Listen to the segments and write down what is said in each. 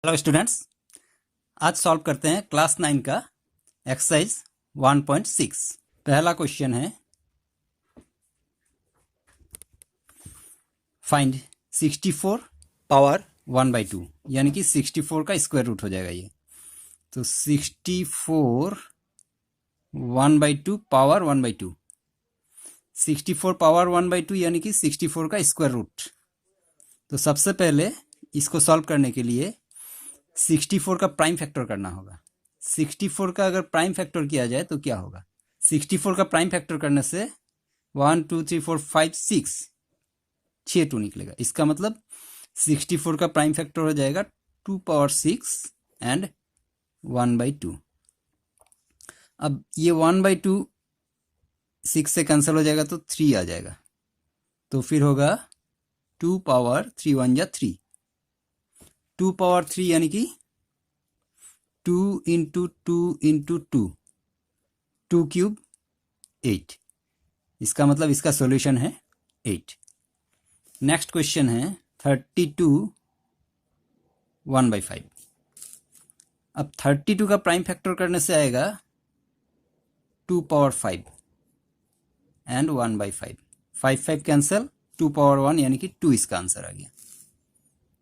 Hello students, आज solve करते हैं क्लास 9 का एक्सरसाइज 1.6। पहला क्वेश्चन है फाइंड 64 पावर 1/2, यानी कि 64 का स्क्वायर रूट हो जाएगा ये। तो 64 1/2 पावर 1/2, 64 पावर 1/2 यानी कि 64 का स्क्वायर रूट। तो सबसे पहले इसको सॉल्व करने के लिए 64 का प्राइम फैक्टर करना होगा। 64 का अगर प्राइम फैक्टर किया जाए तो क्या होगा? 64 का प्राइम फैक्टर करने से 1 2 3 4 5 6 2 निकलेगा। इसका मतलब 64 का प्राइम फैक्टर हो जाएगा 2 पावर 6 एंड 1/2। अब ये 1/2 6 से कैंसिल हो जाएगा तो 3 आ जाएगा, तो फिर होगा 2 पावर 3 1 जा 3, 2 पावर 3 यानी कि 2 इंटू 2 इंटू 2, 2 क्यूब 8। इसका मतलब इसका सॉल्यूशन है 8। नेक्स्ट क्वेश्चन है 32 1/5। अब 32 का प्राइम फैक्टर करने से आएगा 2 पावर 5 एंड 1/5, 5 5 कैंसिल, 2 पावर 1 यानी कि 2 इसका आंसर आ गया।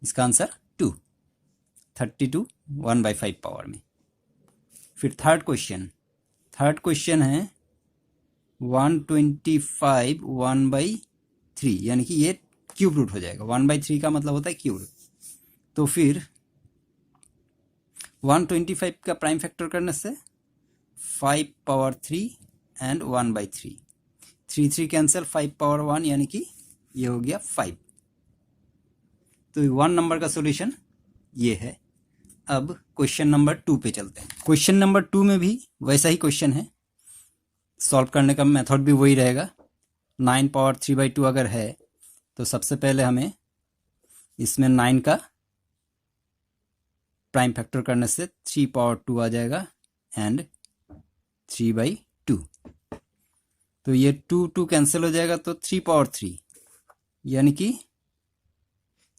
इसका आंसर 2, 32 1/5 पावर में। फिर थर्ड क्वेश्चन है 125 1/3, यानी कि ये क्यूब रूट हो जाएगा। 1/3 का मतलब होता है क्यूब रूट। तो फिर 125 का प्राइम फैक्टर करने से 5 पावर 3 एंड 1/3, 3 3 कैंसिल, 5 पावर 1 यानी कि ये हो गया 5। तो 1 नंबर का सॉल्यूशन ये है। अब क्वेश्चन नंबर 2 पे चलते हैं। क्वेश्चन नंबर 2 में भी वैसा ही क्वेश्चन है, सॉल्व करने का मेथड भी वही रहेगा। 9 पावर 3/2 अगर है तो सबसे पहले हमें इसमें 9 का प्राइम फैक्टर करने से 3 पावर 2 आ जाएगा एंड 3/2। तो ये 2 2 कैंसिल हो जाएगा तो 3 पावर 3 यानी कि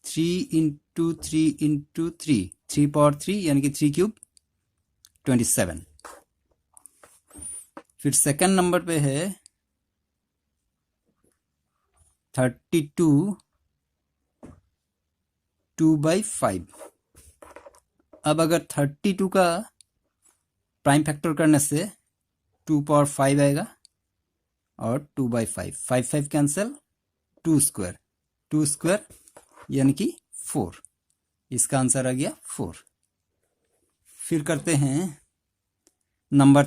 3 इंटू 3 इंटू 3, 3 पावर 3 यानी कि 3 क्यूब 27। फिर सेकंड नंबर पे है 32 2/5। अब अगर 32 का प्राइम फैक्टर करने से 2 पावर 5 आएगा और 2/5, 5 5 कैंसिल, 2 स्क्वायर, 2 स्क्वायर यानी कि 4। इसका आंसर आ गया 4। फिर करते हैं नंबर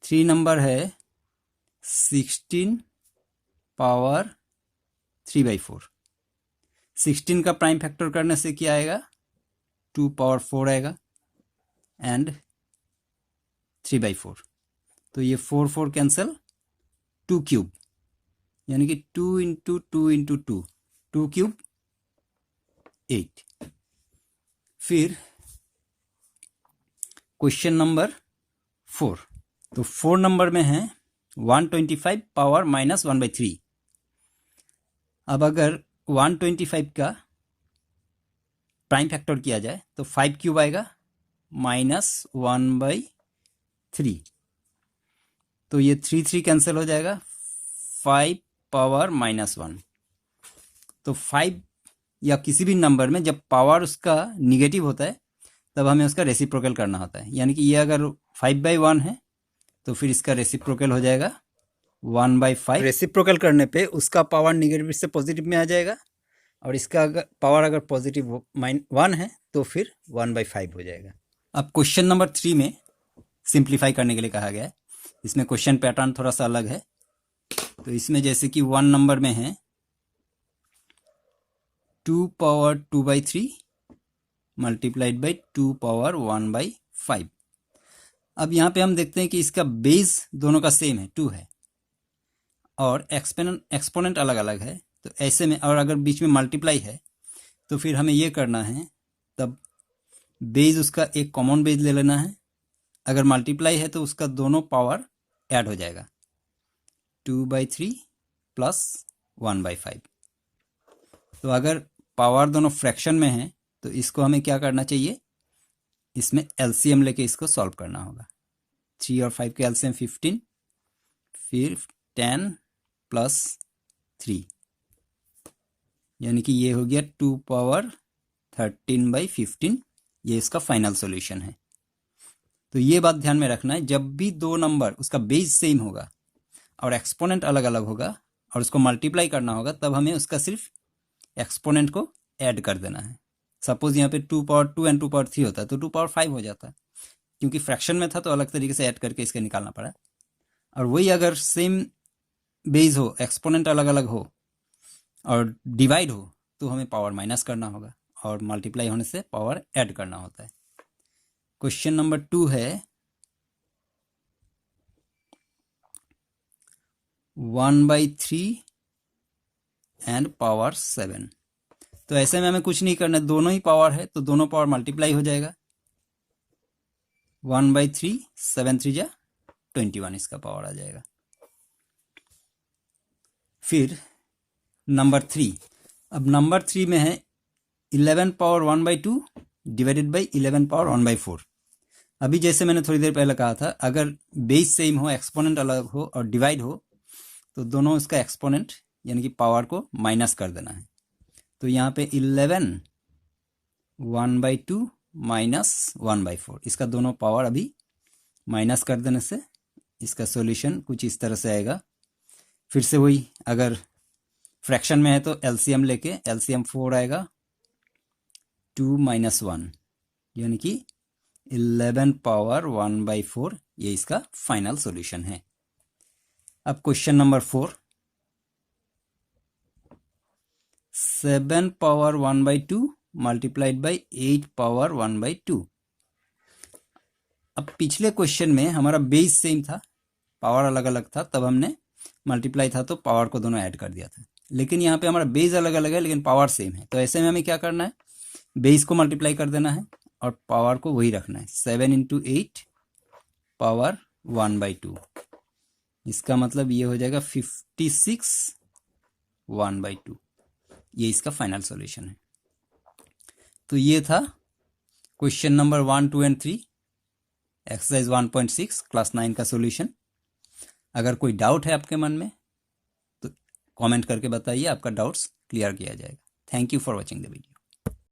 3 नंबर है 16 पावर 3/4। 16 का प्राइम फैक्टर करने से क्या आएगा? 2 पावर 4 आएगा एंड 3/4। तो ये 4 4 कैंसिल, 2 क्यूब यानी कि 2 इंटू 2 इंटू 2, 2 क्यूब 8। फिर क्वेश्चन नंबर 4। तो 4 नंबर में है 125 पावर -1/3। अब अगर 125 का प्राइम फैक्टर किया जाए तो 5 क्यूब आएगा -1/3, तो ये 3 3 कैंसिल हो जाएगा, 5 पावर -1। तो 5 या किसी भी नंबर में जब पावर उसका निगेटिव होता है तब हमें उसका रेसिप्रोकल करना होता है। यानी कि ये अगर 5/1 है तो फिर इसका रेसिप्रोकल हो जाएगा 1/5। रेसिप्रोकल करने पे उसका पावर निगेटिव से पॉजिटिव में आ जाएगा और इसका अगर पावर अगर पॉजिटिव 1 है तो फिर 1/5 हो जाएगा। अब क्वेश्चन नंबर 3 में सिंप्लीफाई करने के लिए कहा गया है। इसमें क्वेश्चन पैटर्न थोड़ा सा अलग है। तो इसमें जैसे कि 1 नंबर में है 2 पावर 2/3 मल्टीप्लाइड बाई 2 पावर 1/5। अब यहाँ पे हम देखते हैं कि इसका बेस दोनों का सेम है, 2 है, और एक्सपोनेंट अलग अलग है। तो ऐसे में और अगर बीच में मल्टीप्लाई है तो फिर हमें ये करना है, तब बेस उसका एक कॉमन बेस ले लेना है। अगर मल्टीप्लाई है तो उसका दोनों पावर ऐड हो जाएगा, 2/3 प्लस 1/5। तो अगर पावर दोनों फ्रैक्शन में है, तो इसको हमें क्या करना चाहिए, इसमें एलसीएम लेके इसको सॉल्व करना होगा। 3 और 5 के एलसीएम 15, फिर 10 प्लस 3, यानी कि ये हो गया 2 पावर 13/15। ये इसका फाइनल सॉल्यूशन है। तो ये बात ध्यान में रखना है, जब भी दो नंबर उसका बेस सेम होगा और एक्सपोनेंट अलग अलग होगा और उसको मल्टीप्लाई करना होगा, तब हमें उसका सिर्फ एक्सपोनेंट को ऐड कर देना है। सपोज यहाँ पे 2 पावर 2 एंड 2 पावर 3 होता है तो 2 पावर 5 हो जाता है, क्योंकि फ्रैक्शन में था तो अलग तरीके से ऐड करके इसके निकालना पड़ा। और वही अगर सेम बेस हो, एक्सपोनेंट अलग अलग हो और डिवाइड हो, तो हमें पावर माइनस करना होगा और मल्टीप्लाई होने से पावर ऐड करना होता है। क्वेश्चन नंबर 2 है 1/3 एंड पावर 7। तो ऐसे में हमें कुछ नहीं करना, दोनों ही पावर है तो दोनों पावर मल्टीप्लाई हो जाएगा। 1/3 7 3 जा 21 इसका पावर आ जाएगा। फिर नंबर 3, अब नंबर 3 में है 11 पावर 1/2 डिवाइडेड बाई 11 पावर 1/4। अभी जैसे मैंने थोड़ी देर पहले कहा था, अगर बेस सेम हो, एक्सपोनेंट अलग हो और डिवाइड हो, तो दोनों इसका एक्सपोनेंट यानी कि पावर को माइनस कर देना है। तो यहाँ पे 11 1/2 माइनस 1/4, इसका दोनों पावर अभी माइनस कर देने से इसका सॉल्यूशन कुछ इस तरह से आएगा। फिर से वही, अगर फ्रैक्शन में है तो एलसीएम लेके एलसीएम 4 आएगा, 2 - 1 यानी कि 11 पावर 1/4, ये इसका फाइनल सॉल्यूशन है। अब question number 4, 7 power 1/2 multiplied by 8 power 1/2। अब पिछले क्वेश्चन में हमारा बेस सेम था, पावर अलग अलग था, तब हमने मल्टीप्लाई था तो पावर को दोनों ऐड कर दिया था। लेकिन यहाँ पे हमारा बेस अलग अलग है लेकिन पावर सेम है, तो ऐसे में हमें क्या करना है, बेस को मल्टीप्लाई कर देना है और पावर को वही रखना है। 7 × 8 पावर 1/2, इसका मतलब ये हो जाएगा 56 1/2। ये इसका फाइनल सॉल्यूशन है। तो ये था question number 1, 2 and 3 exercise 1.6 class 9 का सॉल्यूशन। अगर कोई डाउट है आपके मन में तो कमेंट करके बताइए, आपका डाउट्स क्लियर किया जाएगा। Thank you for watching the video.